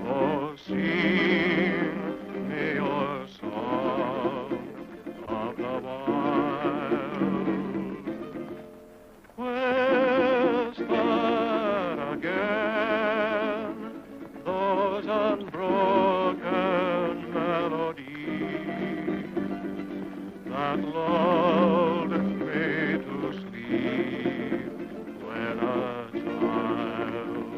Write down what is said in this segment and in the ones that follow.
Oh, sing me your song of the wild. Whisper again those unbroken melodies that lulled me to sleep when a child.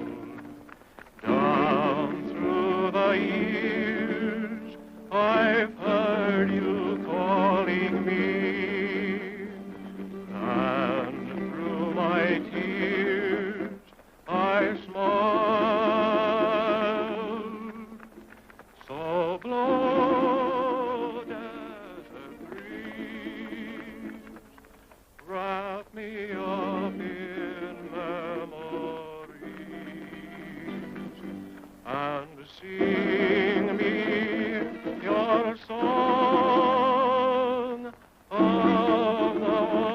Down through the years, I've heard you calling me, and through my tears, I smiled. So blow, desert breeze, wrap me up in memories, and sing me your song of the wild.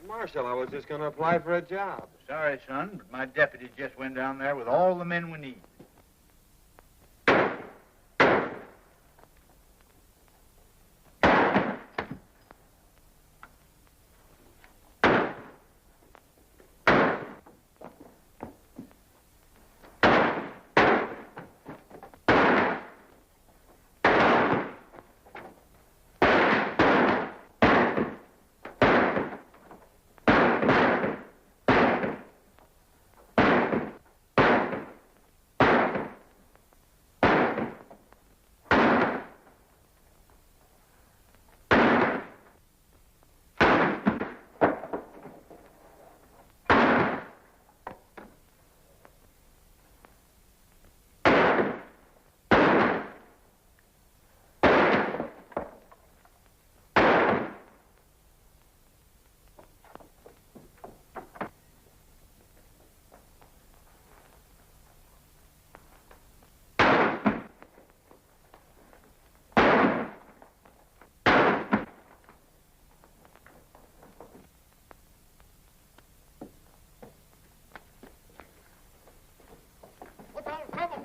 Marshal, I was just going to apply for a job. Sorry, son, but my deputy just went down there with all the men we need.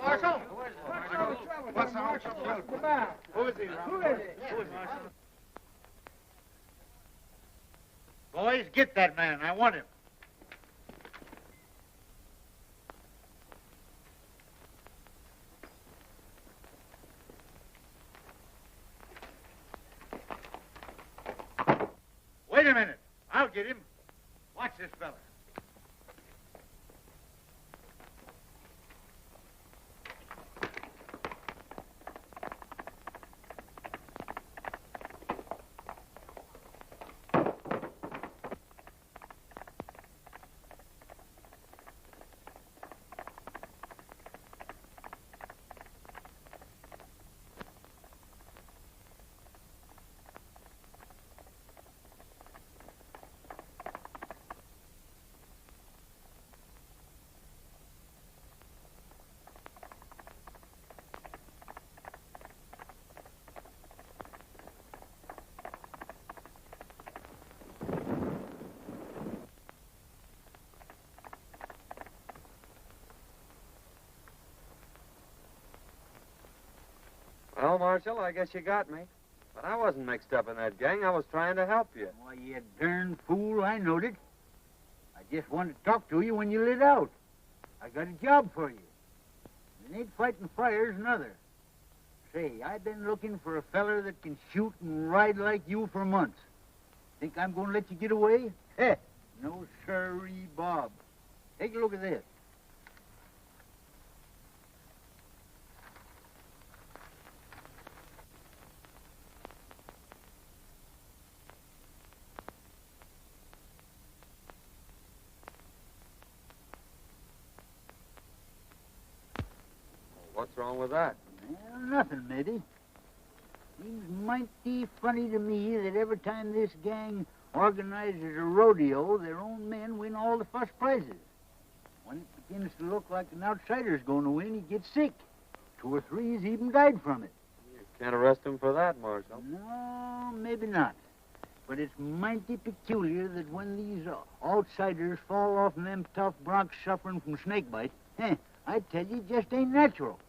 Marshal! What's the Marshal? Who is he, Who is it? Boys, get that man. I want him. Wait a minute. I'll get him. Watch this fella. Well, Marshal, I guess you got me. But I wasn't mixed up in that gang. I was trying to help you. Why, you darn fool, I knowed it. I just wanted to talk to you when you lit out. I got a job for you. It ain't fighting fires, nother. Say, I've been looking for a feller that can shoot and ride like you for months. Think I'm going to let you get away? Heh, no sirree, Bob. Take a look at this. What's wrong with that? Well, nothing, maybe. Seems mighty funny to me that every time this gang organizes a rodeo, their own men win all the first prizes. When it begins to look like an outsider's going to win, he gets sick. 2 or 3's even died from it. You can't arrest him for that, Marshal. No, maybe not. But it's mighty peculiar that when these outsiders fall off them tough broncs suffering from snakebite, I tell you, it just ain't natural.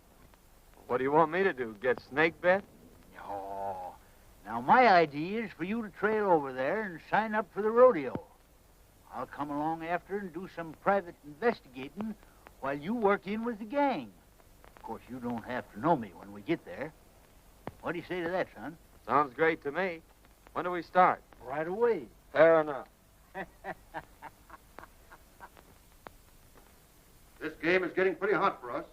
What do you want me to do, get snake bit? Oh, now my idea is for you to trail over there and sign up for the rodeo. I'll come along after and do some private investigating while you work in with the gang. Of course, you don't have to know me when we get there. What do you say to that, son? Sounds great to me. When do we start? Right away. Fair enough. This game is getting pretty hot for us.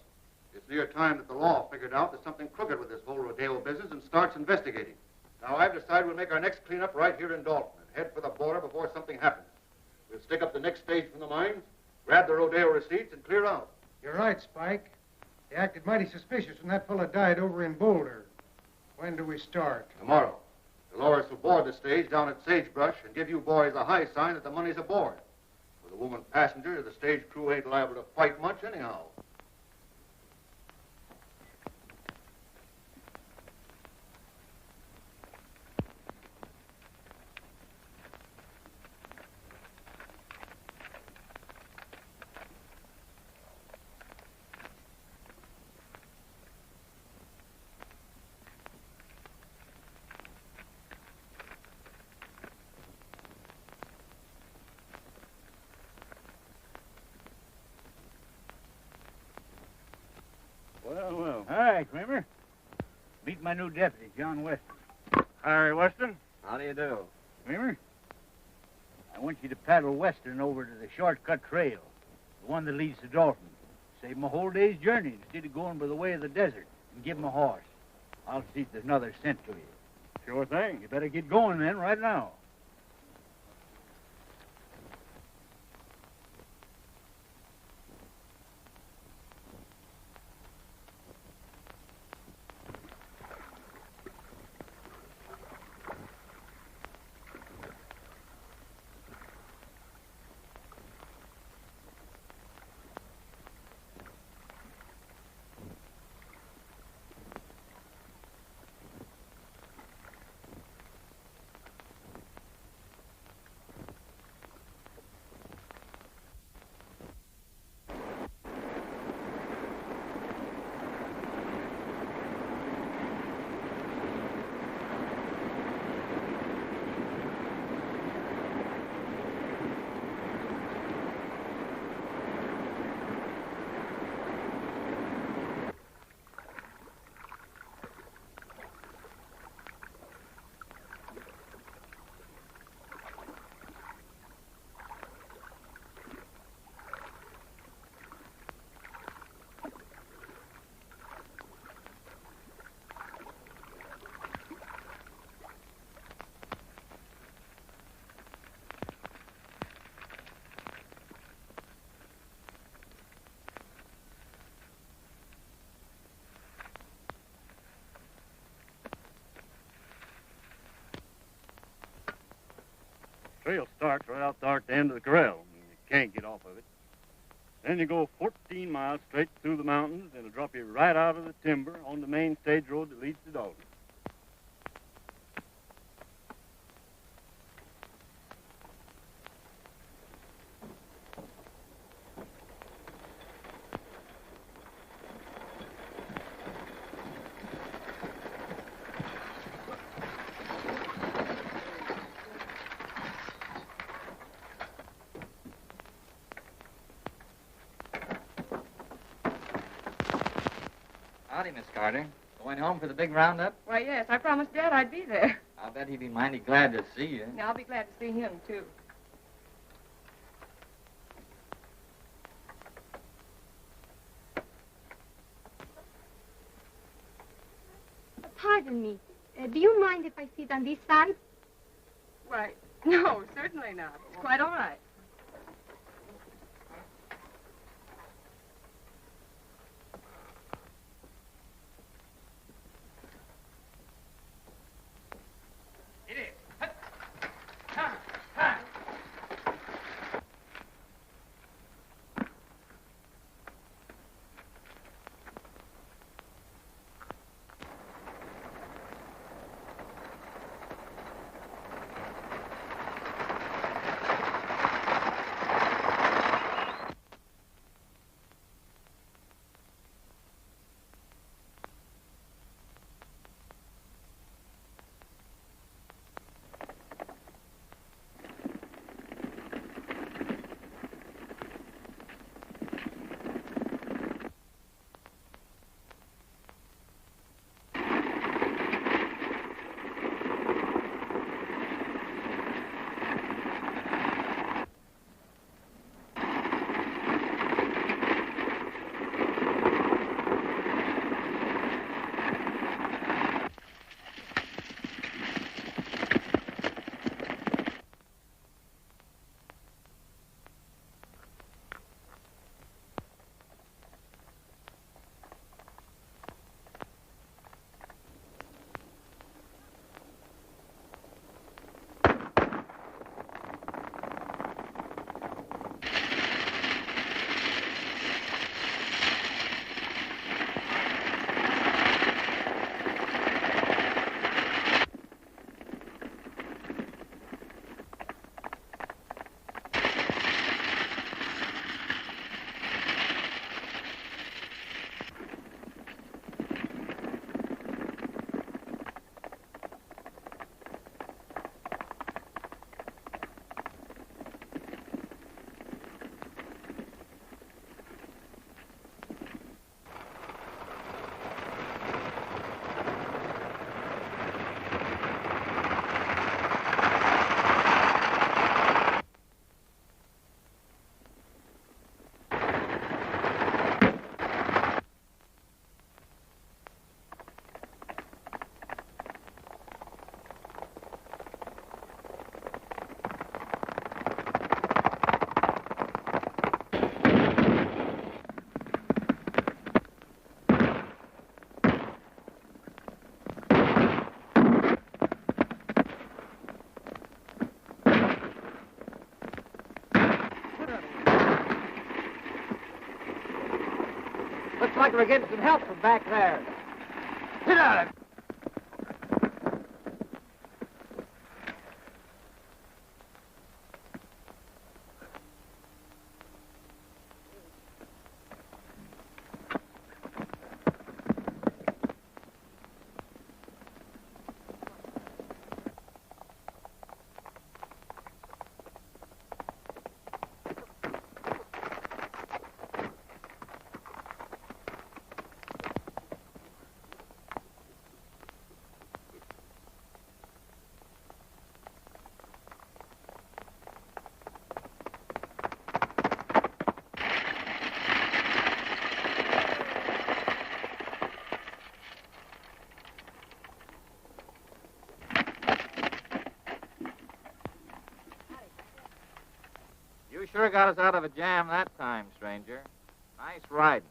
It's near time that the law figured out there's something crooked with this whole rodeo business and starts investigating. Now, I've decided we'll make our next cleanup right here in Dalton and head for the border before something happens. We'll stick up the next stage from the mines, grab the rodeo receipts, and clear out. You're right, Spike. They acted mighty suspicious when that fella died over in Boulder. When do we start? Tomorrow. The lawyers will board the stage down at Sagebrush and give you boys a high sign that the money's aboard. With a woman passenger, the stage crew ain't liable to fight much anyhow. Well. All right, Kramer. Meet my new deputy, John Weston. Harry Weston? How do you do? Kramer, I want you to paddle western over to the shortcut trail, the one that leads to Dalton. Save him a whole day's journey instead of going by the way of the desert, and give him a horse. I'll see if there's another sent to you. Sure thing. You better get going then, right now. Trail starts right out there at the end of the corral. You can't get off of it. Then you go 14 miles straight through the mountains, and it'll drop you right out of the timber on the main stage road that leads to Dalton. Howdy, Miss Carter. Going home for the big roundup? Why, yes, I promised Dad I'd be there. I'll bet he'd be mighty glad to see you. Yeah, I'll be glad to see him, too. Pardon me. Do you mind if I sit on this side? Why, no, certainly not. It's quite all right. Looks like we're getting some help from back there. Get out of it. You sure got us out of a jam that time, stranger. Nice riding.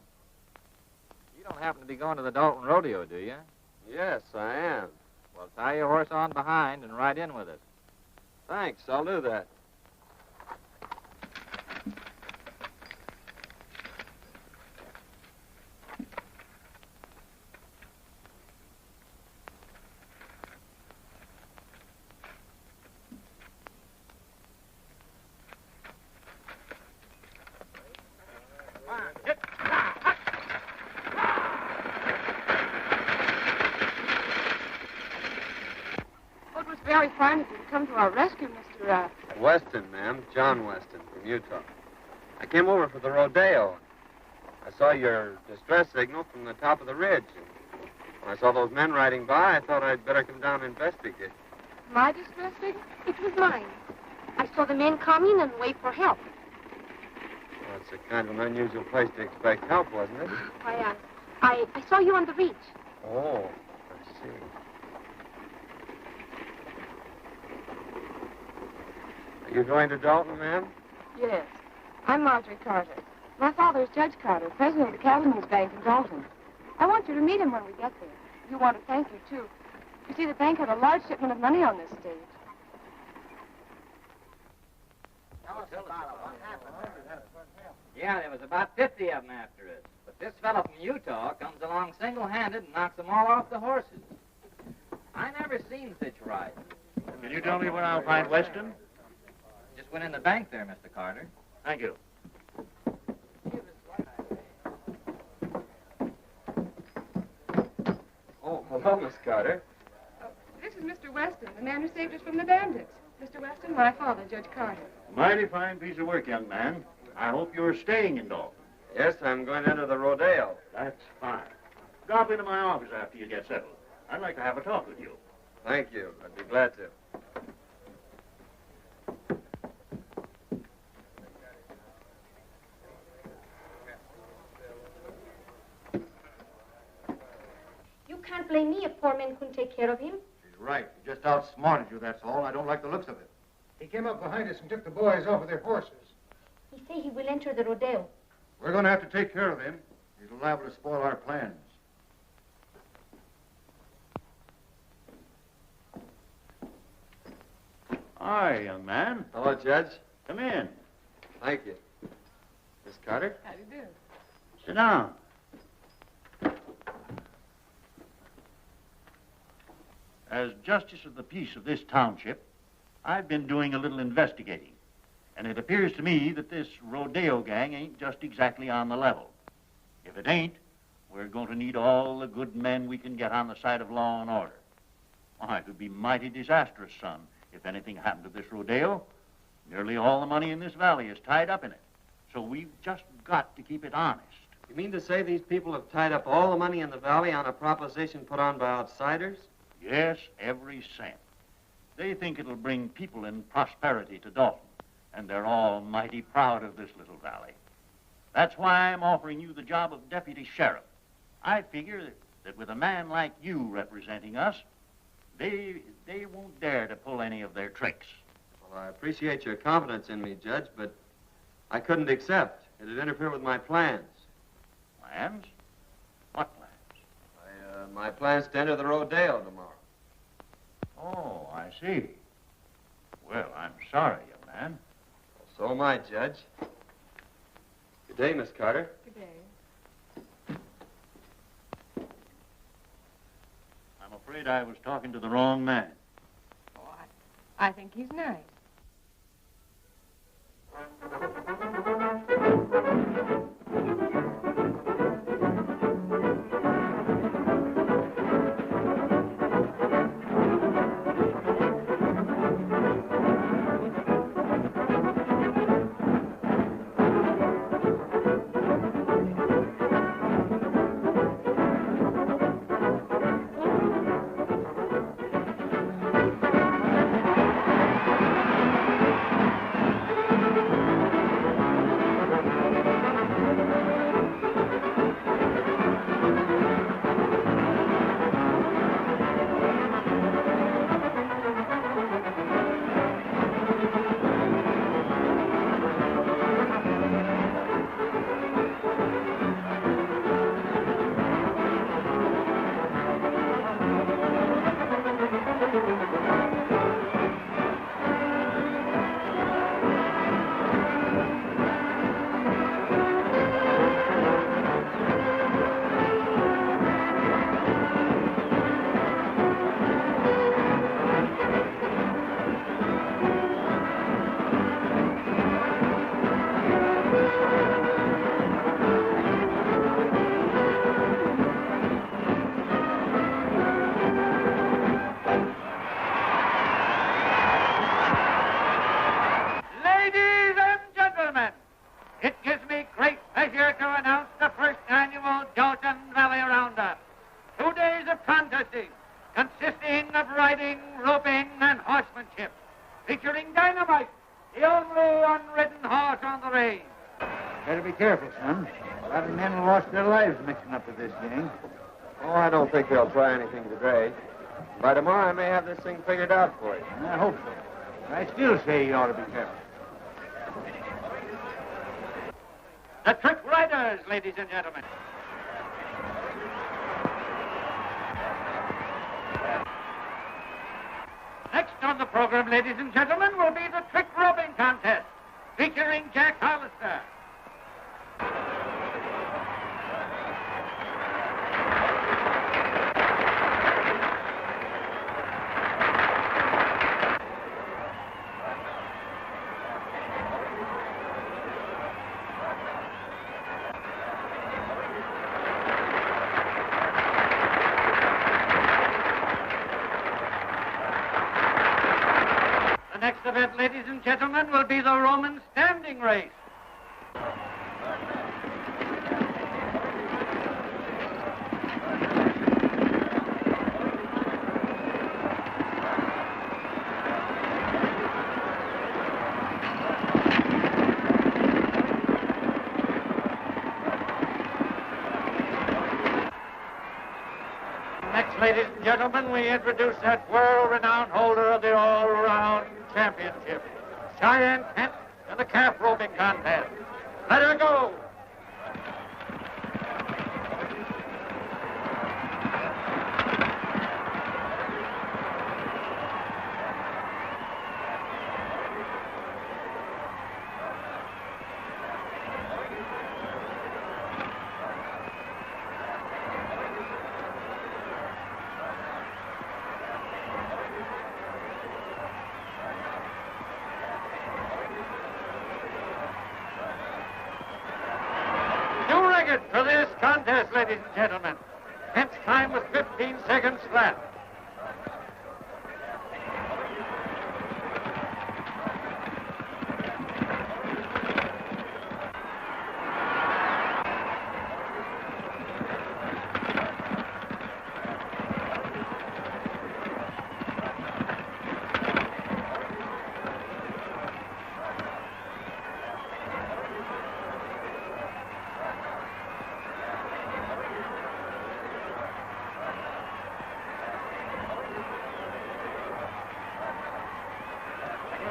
You don't happen to be going to the Dalton Rodeo, do you? Yes, I am. Well, tie your horse on behind and ride in with us. Thanks, I'll do that. Well, it was very fine of you to come to our rescue, Mr. Weston, ma'am. John Weston from Utah. I came over for the rodeo. I saw your distress signal from the top of the ridge. And when I saw those men riding by, I thought I'd better come down and investigate. My distress signal? It was mine. I saw the men coming and wait for help. Well, it's a kind of an unusual place to expect help, wasn't it? Why, I saw you on the reach. Oh, I see. Are you going to Dalton, ma'am? Yes. I'm Marjorie Carter. My father is Judge Carter, president of the Cattlemen's Bank in Dalton. I want you to meet him when we get there. You want to thank you, too. You see, the bank had a large shipment of money on this stage. Yeah, there was about 50 of them after us. But this fellow from Utah comes along single-handed and knocks them all off the horses. I never seen such riding. Can you tell me where I'll find Weston? Just went in the bank there, Mr. Carter. Thank you. Oh, hello, Miss Carter. This is Mr. Weston, the man who saved us from the bandits. Mr. Weston, my father, Judge Carter. Mighty fine piece of work, young man. I hope you're staying in Dalton. Yes, I'm going into the rodeo. That's fine. Drop into my office after you get settled. I'd like to have a talk with you. Thank you. I'd be glad to. You can't blame me if poor men couldn't take care of him. She's right. He just outsmarted you, that's all. I don't like the looks of it. He came up behind us and took the boys off of their horses. He say he will enter the rodeo. We're going to have to take care of him. He's liable to spoil our plans. Hi, young man. Hello, Judge. Come in. Thank you. Miss Carter? How do you do? Sit down. As justice of the peace of this township, I've been doing a little investigating. And it appears to me that this rodeo gang ain't just exactly on the level. If it ain't, we're going to need all the good men we can get on the side of law and order. Why, it would be mighty disastrous, son, if anything happened to this rodeo. Nearly all the money in this valley is tied up in it. So we've just got to keep it honest. You mean to say these people have tied up all the money in the valley on a proposition put on by outsiders? Yes, every cent. They think it'll bring people and prosperity to Dalton, and they're all mighty proud of this little valley. That's why I'm offering you the job of deputy sheriff. I figure that with a man like you representing us, they won't dare to pull any of their tricks. Well, I appreciate your confidence in me, Judge, but I couldn't accept. It'd interfere with my plans. Plans? What plans? My plans to enter the rodeo tomorrow. Oh, I see. Well, I'm sorry, young man. So am I, Judge. Good day, Miss Carter. Good day. I'm afraid I was talking to the wrong man. Oh, I think he's nice. Township, featuring Dynamite, the only unridden horse on the range. Better be careful, son. A lot of men will lost their lives mixing up with this gang. Oh, I don't think they'll try anything today. By tomorrow, I may have this thing figured out for you. And I hope so. I still say you ought to be careful. The Trick Riders, ladies and gentlemen. Next on the program, ladies and gentlemen, will be the Trick Roping Contest, featuring Jack Hollister. The next event, ladies and gentlemen, will be the Roman standing race. Next, ladies and gentlemen, we introduce that world-renowned holder of the all-around championship, Cheyenne Kent, in the calf roping contest. Let her go! For this contest, ladies and gentlemen. Kent's time was 15 seconds flat.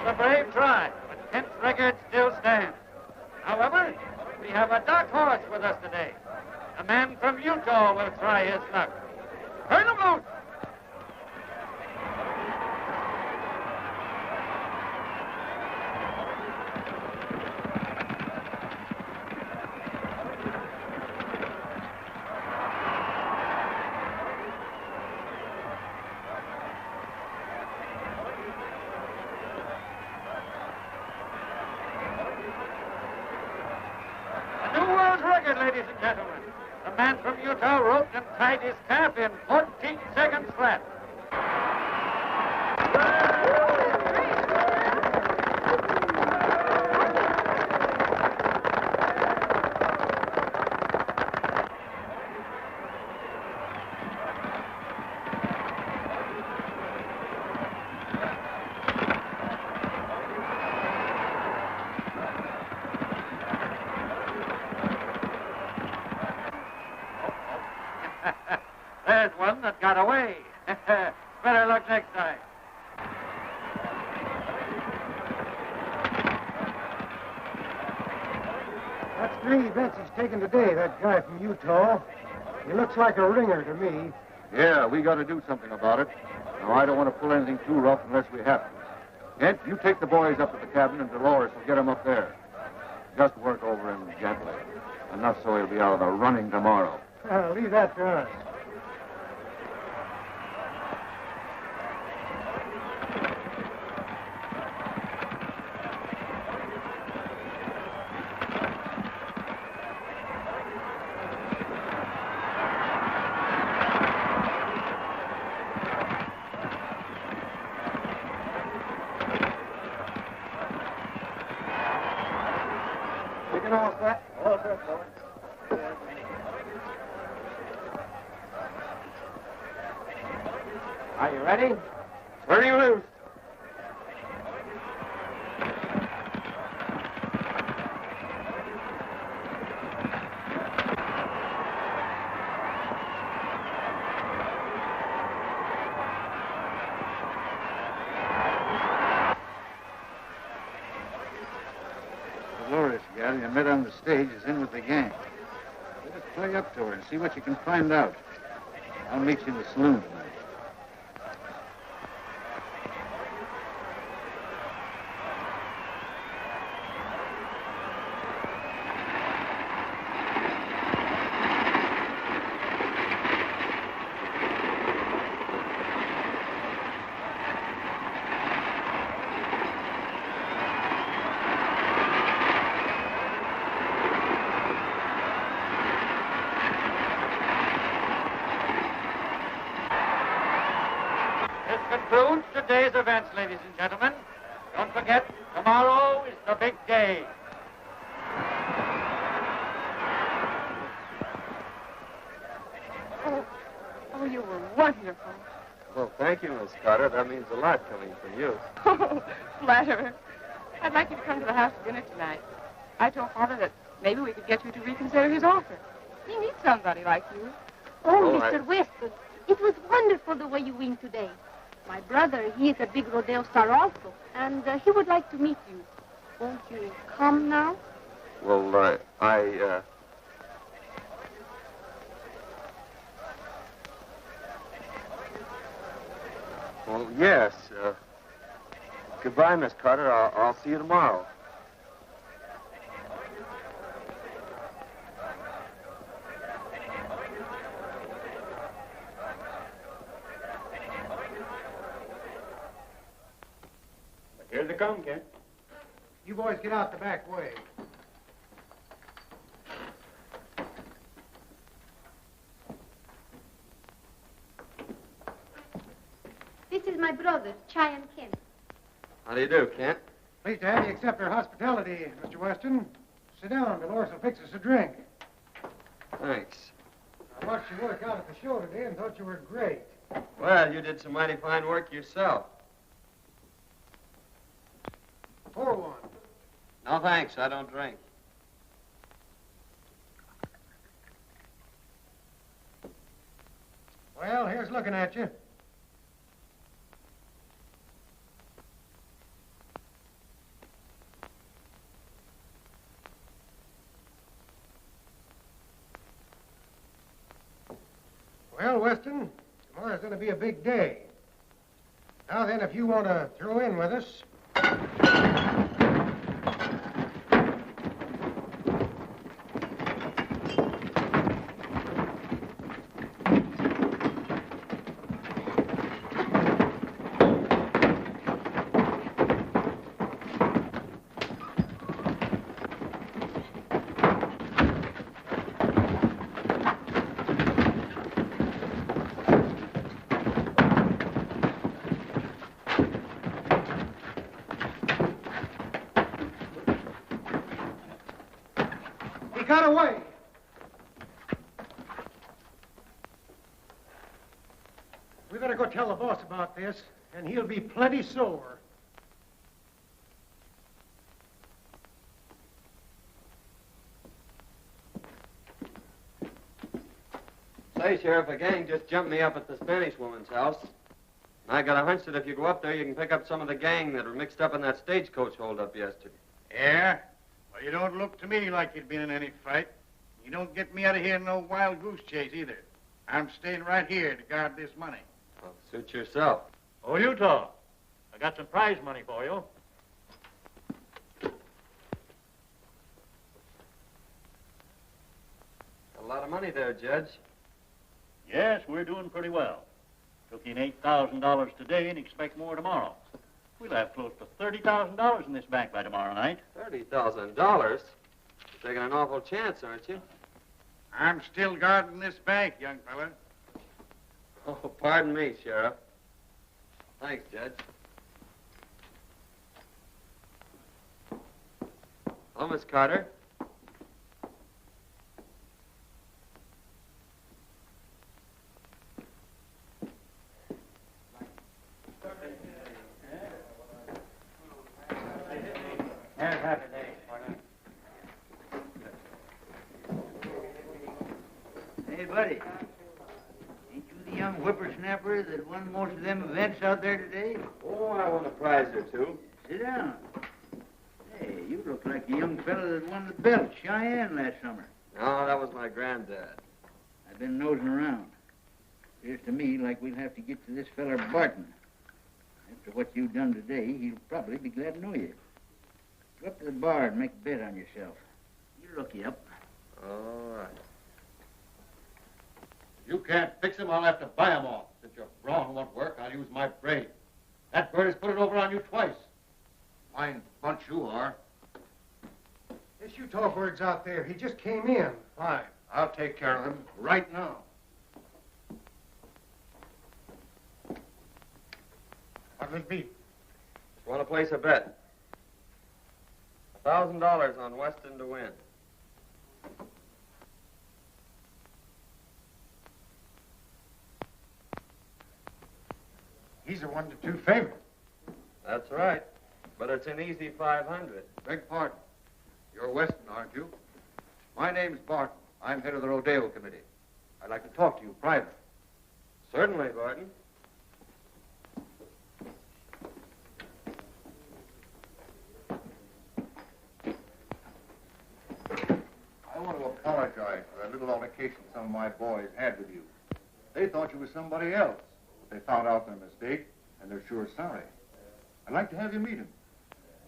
A brave try, but Kent's record still stands. However, we have a dark horse with us today. A man from Utah will try his luck. Turn him loose! Ladies and gentlemen, the man from Utah roped and tied his calf in 14 seconds flat. There's one that got away. Better luck next time. That's three bets he's taken today, that guy from Utah. He looks like a ringer to me. Yeah, we got to do something about it. Now, I don't want to pull anything too rough unless we have to. Kent, you take the boys up to the cabin, and Dolores will get them up there. Just work over him gently. Enough so he'll be out of the running tomorrow. Leave that to us. Are you ready? Turning loose. gal you met on the stage is in with the gang. Better play up to her and see what you can find out. I'll meet you in the saloon tonight. This concludes today's events, ladies and gentlemen. Don't forget, tomorrow is the big day. Oh, you were wonderful. Well, thank you, Miss Carter. That means a lot coming from you. Oh, flatterer. I'd like you to come to the house for dinner tonight. I told Father that maybe we could get you to reconsider his offer. He needs somebody like you. Oh, Oh, Mr. Weston, it was wonderful the way you win today. My brother, he is a big rodeo star also, and he would like to meet you. Won't you come now? Well, Well, yes. Goodbye, Miss Carter. I'll see you tomorrow. Here they come, Kent. You boys get out the back way. This is my brother, Cheyenne Kent. How do you do, Kent? Pleased to have you accept our hospitality, Mr. Weston. Sit down. Dolores will fix us a drink. Thanks. I watched you work out at the show today and thought you were great. Well, you did some mighty fine work yourself. Pour one. No, thanks. I don't drink. Well, here's looking at you. Well, Weston, tomorrow's going to be a big day. Now then, if you want to throw in with us... got away. We better go tell the boss about this, and he'll be plenty sore. Say, Sheriff, a gang just jumped me up at the Spanish woman's house. I got a hunch that if you go up there, you can pick up some of the gang that were mixed up in that stagecoach holdup yesterday. Yeah? Well, you don't look to me like you'd been in any fight. You don't get me out of here in no wild goose chase either. I'm staying right here to guard this money. Well, suit yourself. Oh, Utah, I got some prize money for you. A lot of money there, Judge. Yes, we're doing pretty well. Took in $8,000 today and expect more tomorrow. We'll have close to $30,000 in this bank by tomorrow night. $30,000? You're taking an awful chance, aren't you? I'm still guarding this bank, young fella. Oh, pardon me, Sheriff. Thanks, Judge. Hello, Miss Carter. Hey, buddy. Ain't you the young whippersnapper that won most of them events out there today? Oh, I won a prize or two. Sit down. Hey, you look like the young fella that won the belt, Cheyenne, last summer. No, that was my granddad. I've been nosing around. Appears to me like we'll have to get to this feller Barton. After what you've done today, he'll probably be glad to know you. Go up to the bar and make a bet on yourself. You'll look you up. All right. If you can't fix him, I'll have to buy him off. Since your brawn won't work, I'll use my brain. That bird has put it over on you twice. Fine bunch you are. Yes, you talk words out there. He just came in. Fine. I'll take care of him right now. What'll it be? Just want to place a bet. $1,000 on Weston to win. He's a 1-2 favorite. That's right. But it's an easy 500. Beg pardon. You're Weston, aren't you? My name's Barton. I'm head of the rodeo committee. I'd like to talk to you privately. Certainly, Barton. I want to apologize for that little altercation some of my boys had with you. They thought you were somebody else. But they found out their mistake, and they're sure sorry. I'd like to have you meet him.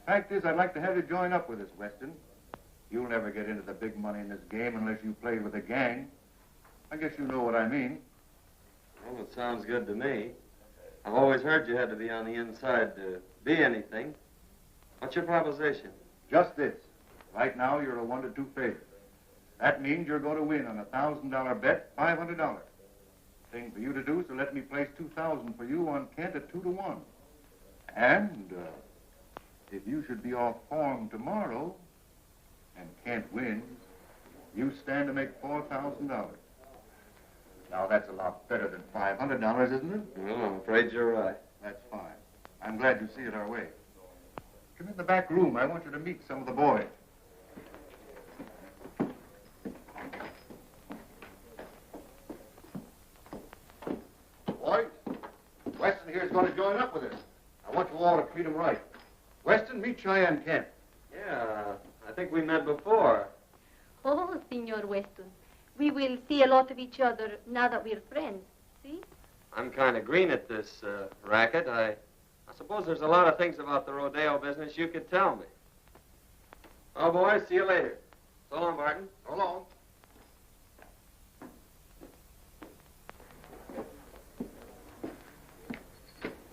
Fact is, I'd like to have you join up with us, Weston. You'll never get into the big money in this game unless you play with a gang. I guess you know what I mean. Well, it sounds good to me. I've always heard you had to be on the inside to be anything. What's your proposition? Just this. Right now, you're a 1-2 favorite. That means you're going to win on a $1,000 bet, $500. Thing for you to do, so let me place $2,000 for you on Kent at 2-1. And if you should be off form tomorrow and Kent wins, you stand to make $4,000. Now, that's a lot better than $500, isn't it? Well, I'm afraid you're right. That's fine. I'm glad you see it our way. Come in the back room. I want you to meet some of the boys. Boys, Weston here is going to join up with us. I want you all to treat him right. Weston, meet Cheyenne Kent. Yeah, I think we met before. Oh, Senor Weston. We will see a lot of each other now that we're friends. See? I'm kind of green at this racket. I suppose there's a lot of things about the rodeo business you could tell me. Oh, boys, see you later. So long, Barton. So long.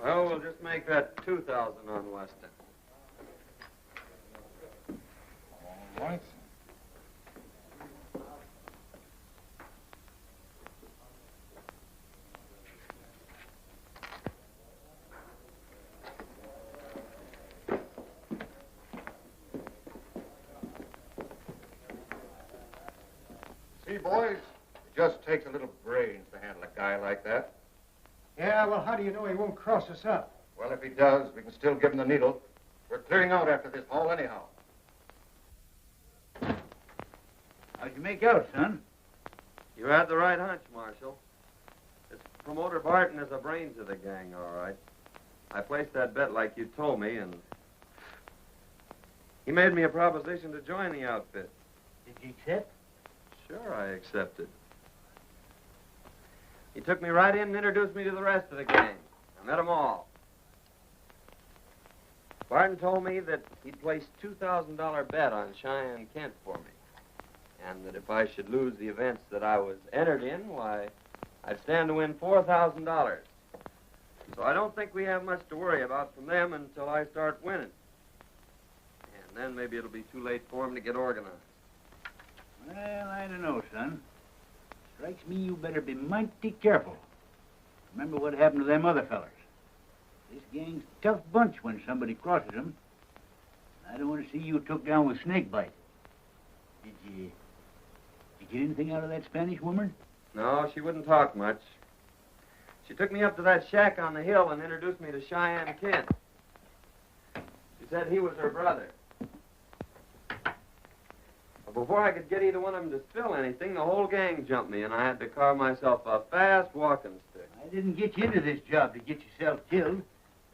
Well, we'll just make that 2,000 on Weston. All right. See, boys, it just takes a little brains to handle a guy like that. Yeah, well, how do you know he won't cross us up? Well, if he does, we can still give him the needle. We're clearing out after this haul anyhow. How'd you make out, son? You had the right hunch, Marshal. This promoter Barton is the brains of the gang, all right. I placed that bet like you told me, and he made me a proposition to join the outfit. Did you accept? Sure, I accepted. He took me right in and introduced me to the rest of the gang. I met them all. Barton told me that he'd placed $2,000 bet on Cheyenne Kent for me. And that if I should lose the events that I was entered in, why, I'd stand to win $4,000. So I don't think we have much to worry about from them until I start winning. And then maybe it'll be too late for them to get organized. Well, I don't know, son. Strikes me you better be mighty careful. Remember what happened to them other fellers. This gang's a tough bunch when somebody crosses them. I don't want to see you took down with snakebite. Did you get anything out of that Spanish woman? No, she wouldn't talk much. She took me up to that shack on the hill and introduced me to Cheyenne Kent. She said he was her brother. But before I could get either one of them to spill anything, the whole gang jumped me, and I had to carve myself a fast walking stick. I didn't get you into this job to get yourself killed.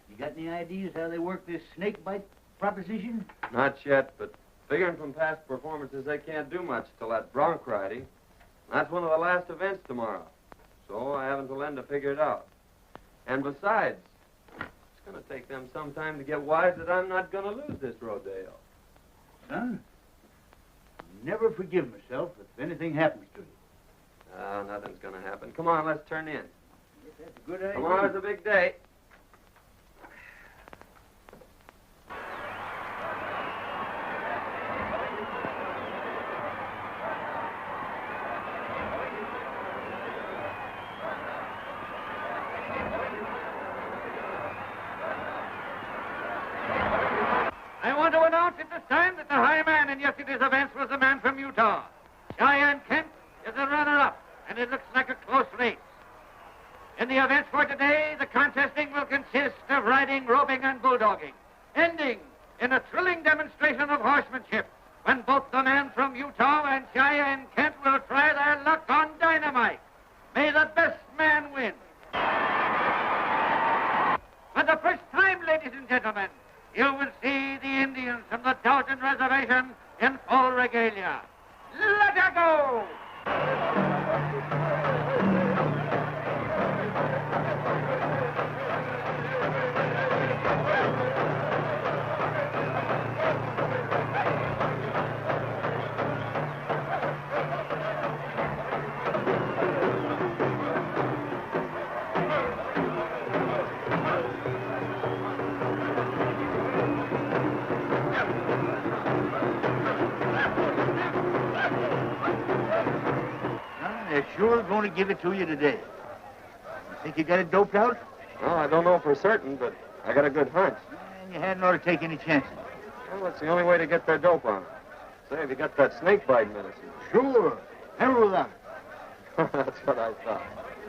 You got any ideas how they work this snake bite proposition? Not yet, but Figuring from past performances, they can't do much till that bronc riding. That's one of the last events tomorrow. So I have until then to figure it out. And besides, it's going to take them some time to get wise that I'm not going to lose this rodeo. Son, I'll never forgive myself if anything happens to you. Nothing's going to happen. Come on, let's turn in. Yes, that's a good idea. Tomorrow's a big day. I want to announce at this time that the high man in yesterday's events was the man from Utah. Cheyenne Kent is the runner-up, and it looks like a close race. In the events for today, the contesting will consist of riding, roping, and bulldogging, ending in a thrilling demonstration of horsemanship when both the man from Utah and Cheyenne Kent will try their luck on dynamite. May the best man win. For the first time, ladies and gentlemen, you will see the Indians from the Dalton Reservation in full regalia. Let her go! They're sure going to give it to you today. You think you got it doped out? Well, I don't know for certain, but I got a good hunch. And you hadn't ought to take any chances. Well, that's the only way to get their dope on. Say, have you got that snake bite medicine? Sure. Hell without it. That's what I thought.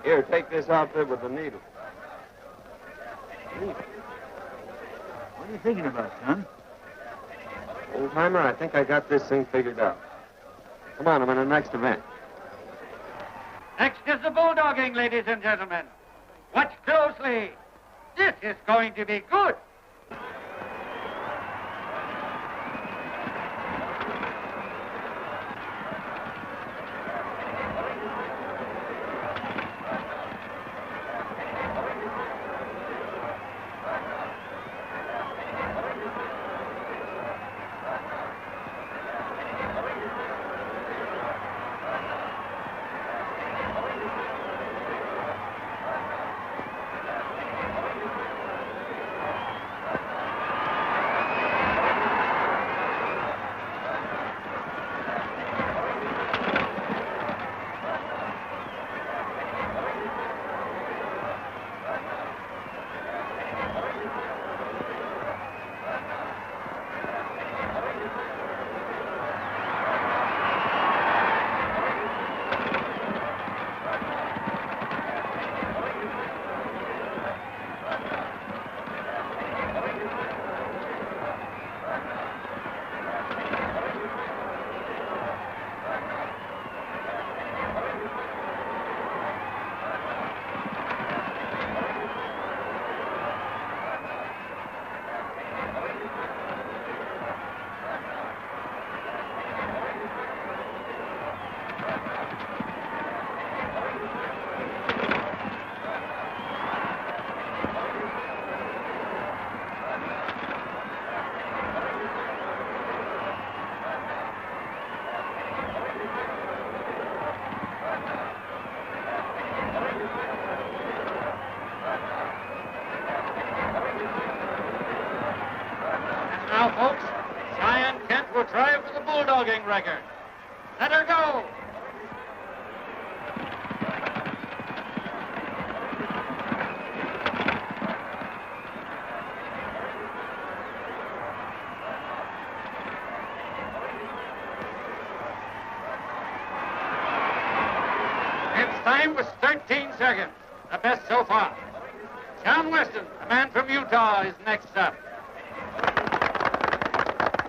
Here, take this outfit with the needle. What are you thinking about, son? Old timer, I think I got this thing figured out. Come on, I'm in the next event. Next is the bulldogging, ladies and gentlemen. Watch closely. This is going to be good. Now, folks, Cheyenne Kent will try for the bulldogging record. Let her go. Its time was 13 seconds, the best so far. John Weston, the man from Utah, is next up.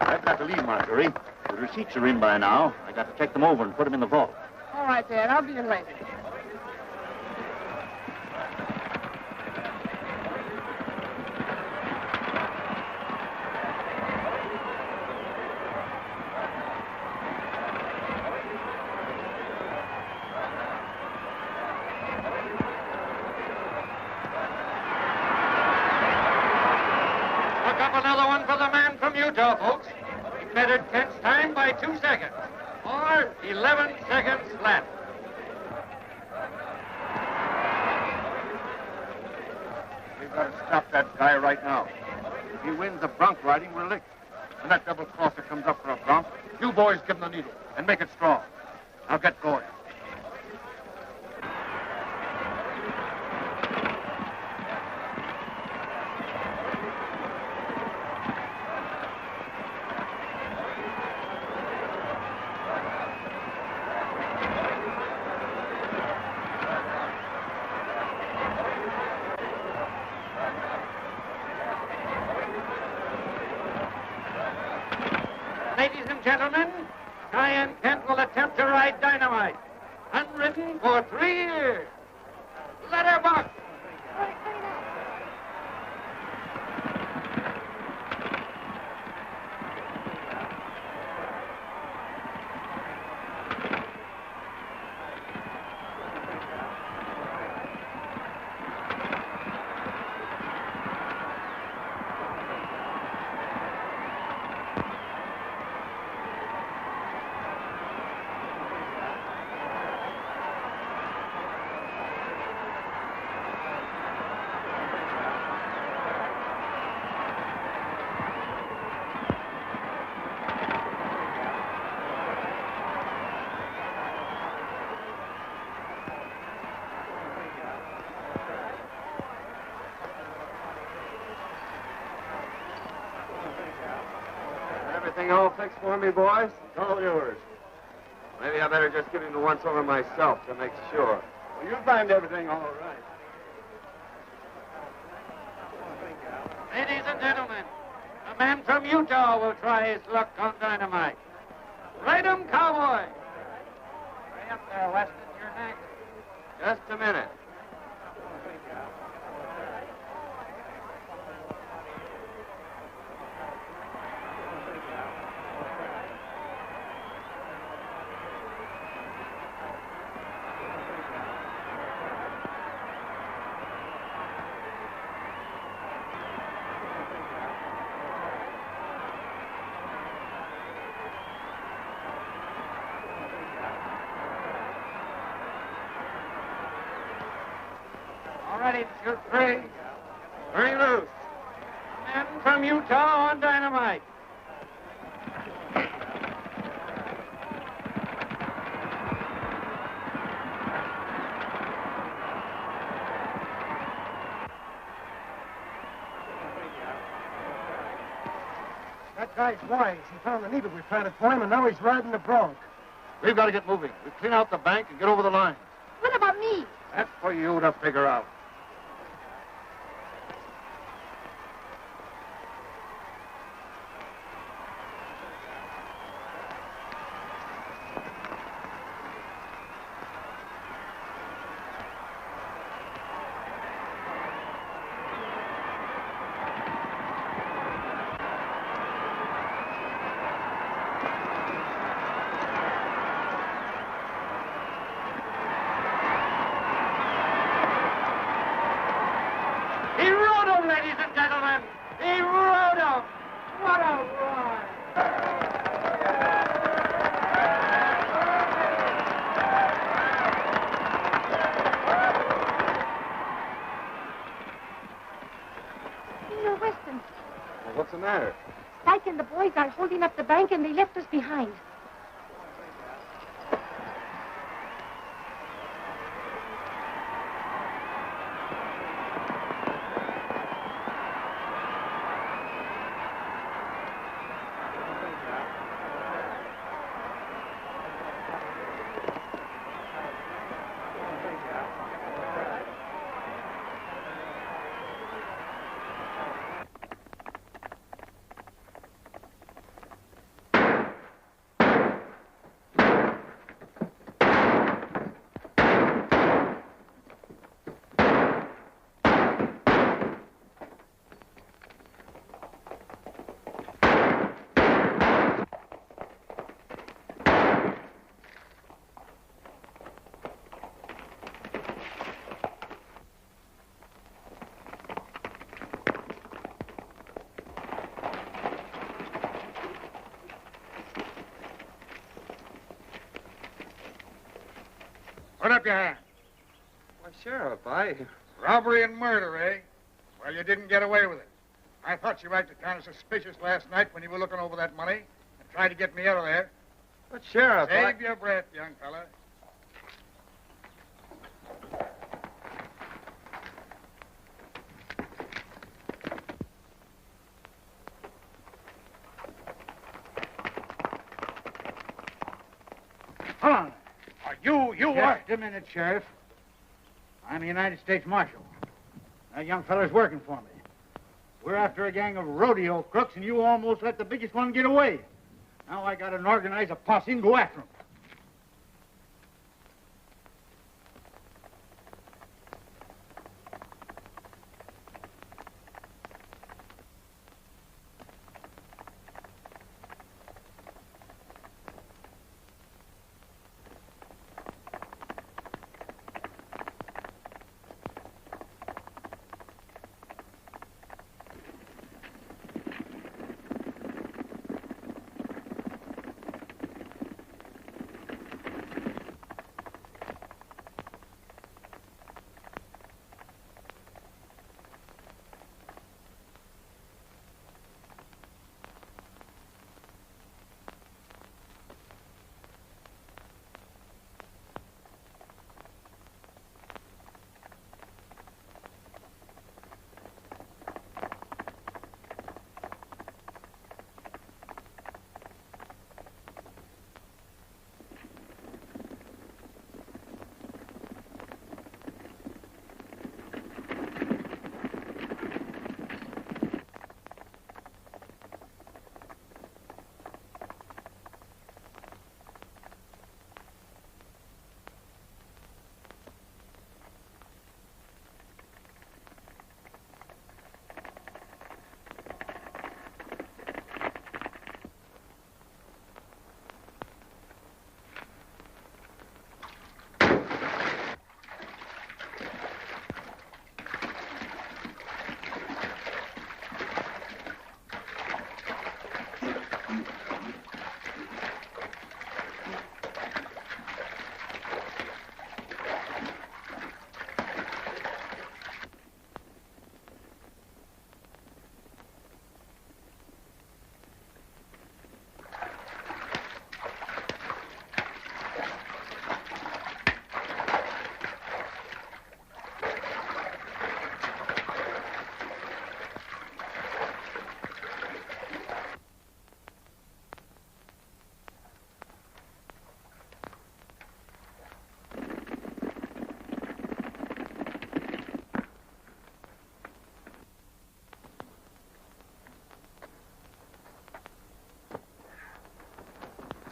I've got to leave, Marjorie. The receipts are in by now. I got to check them over and put them in the vault. All right, Dad. I'll be in later. another one for the man from Utah, folks. He bettered Kent's time by 2 seconds, or 11 seconds flat. We've got to stop that guy right now. If he wins the bronc riding, we're licked. When that double crosser comes up for a bronc, you boys give him the needle and make it strong. Now get going. Ladies and gentlemen, Cheyenne Kent will attempt to ride Dynamite. Unridden for 3 years. Let her box. Everything all fixed for me, boys? It's all yours. Maybe I better just give him the once-over myself to make sure. Well, you timed everything all right. Ladies and gentlemen, a man from Utah will try his luck on Dynamite. Ride 'em, cowboy. Hurry up there, Weston. You're next. Just a minute. All ready, shoot free. Bring loose. Men from Utah on Dynamite. That guy's wise. He found the needle we planted for him, and now he's riding the bronc. We've got to get moving. We clean out the bank and get over the line. What about me? That's for you to figure out. He rode him, ladies and gentlemen. He rode him. What a ride. Senor Weston, Well, what's the matter? Spike and the boys are holding up the bank, and they left us behind. Put up your hand. Why, Sheriff, Robbery and murder, eh? Well, you didn't get away with it. I thought you acted kind of suspicious last night when you were looking over that money and tried to get me out of there. But, Sheriff, Save your breath, young fella. Hold on. You are... Just a minute, Sheriff. I'm a United States Marshal. That young feller's working for me. We're after a gang of rodeo crooks, and you almost let the biggest one get away. Now I gotta organize a posse and go after him.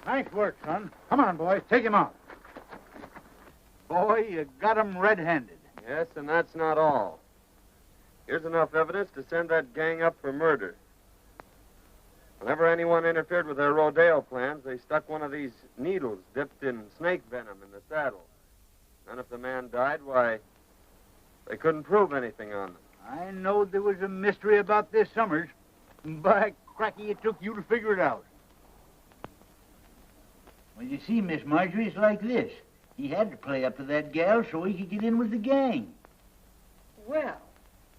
Nice work, son. Come on, boys. Take him out. Boy, you got him red-handed. Yes, and that's not all. Here's enough evidence to send that gang up for murder. Whenever anyone interfered with their rodeo plans, they stuck one of these needles dipped in snake venom in the saddle. And if the man died, why, they couldn't prove anything on them. I know there was a mystery about this, Summers. By cracky, it took you to figure it out. Well, you see, Miss Marjorie, it's like this. He had to play up to that gal so he could get in with the gang. Well,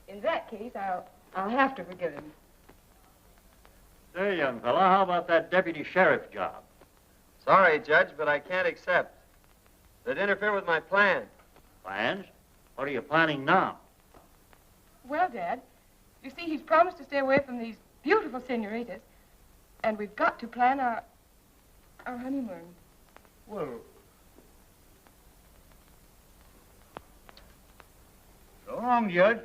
in that case, I'll have to forgive him. Say, young fella, how about that deputy sheriff job? Sorry, Judge, but I can't accept. They'd interfere with my plan. Plans? What are you planning now? Well, Dad, you see, he's promised to stay away from these beautiful senoritas, and we've got to plan our honeymoon. Well, so long, Judge.